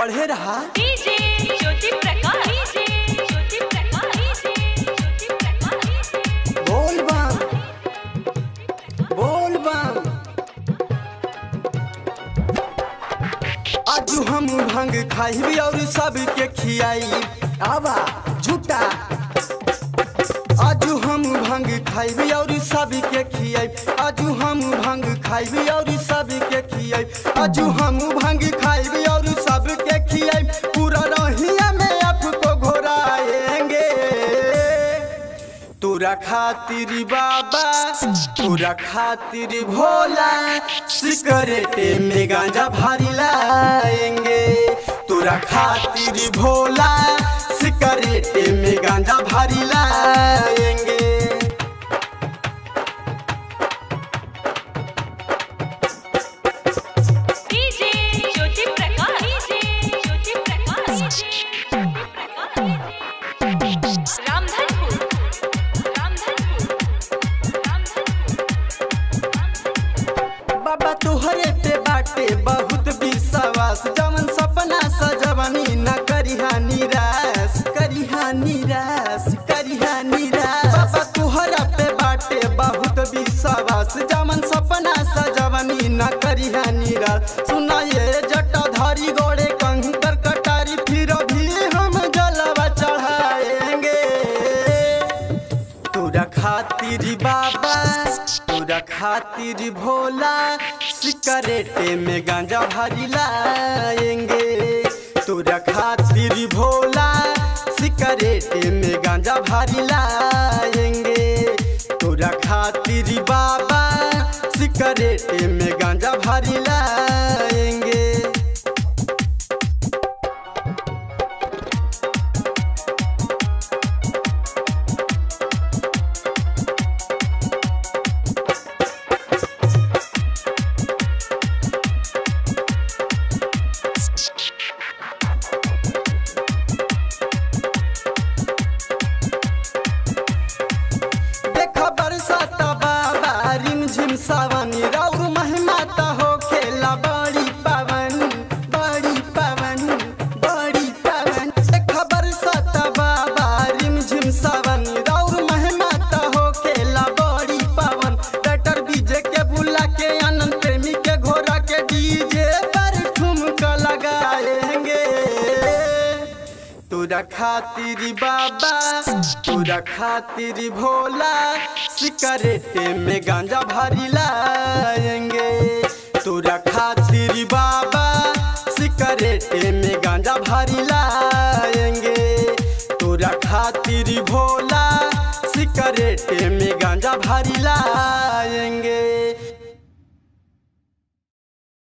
बढ़े रहा। DJ Jyoti Prakash, DJ Jyoti Prakash, DJ Jyoti Prakash. बोल बम बोल बम। आज हम भांग खाई और सबके खियाई। आवा झूठा। आज हम भांग खाई और सबके खियाई। आज हम भांग खाई और सबके खियाई। आज हम भांग खाई और सबके खियाई। पूरा रहिया में आपको घोराएंगे। तोरा खातिर बाबा, तोरा खातिर भोला, सिगरेट में गांजा भारी लाएंगे। तोरा खातिर भोला, सिगरेट में गांजा भारी लाएंगे। डीजे ज्योति प्रकाश, डीजे ज्योति प्रकाश, रामधनपुर, बाबा तोहरे पे बाटे बहुत विश्वास। जवन सपना सजवनी न करिहा निराश, करिहा निराश, करिहा निराश। बाबा तोहरा पे बाटे बहुत विश्वास। जवन सपना सजवनी न करिहा निराश। सुना ये जटाधारी गोड़े कंकर कटारी, फिर भी हम जलवा चढ़ाएंगे। तोरा खातिर बाबा, तोरा खातिर भोला, सिगरेट में गांजा भारी लाएंगे। तोरा खातिर भोला, सिगरेट में गांजा भारी लाएंगे। तोरा खातिर बाबा, सिगरेट में गांजा भारी लाएंगे। सावनी राउर महिमा त हो खेला बड़ी पावन, बड़ी पावन, बड़ी पावन। खबर सत बाबा रिम झिम सावनी राउर महिमा त हो खेला बड़ी पावन। डॉक्टर विजय के बुला के आनंद प्रेमी के घोड़ा के डीजे पर ठुमका लगाएंगे। तोरा खातिर बाबा, तोरा खातिर भोला, सिगरेट में गांजा भारी लाएंगे। तोरा खातिर बाबा, सिगरेट में गांजा भारी लाएंगे। तोरा खातिर भोला, सिगरेट में गांजा भारी लाएंगे।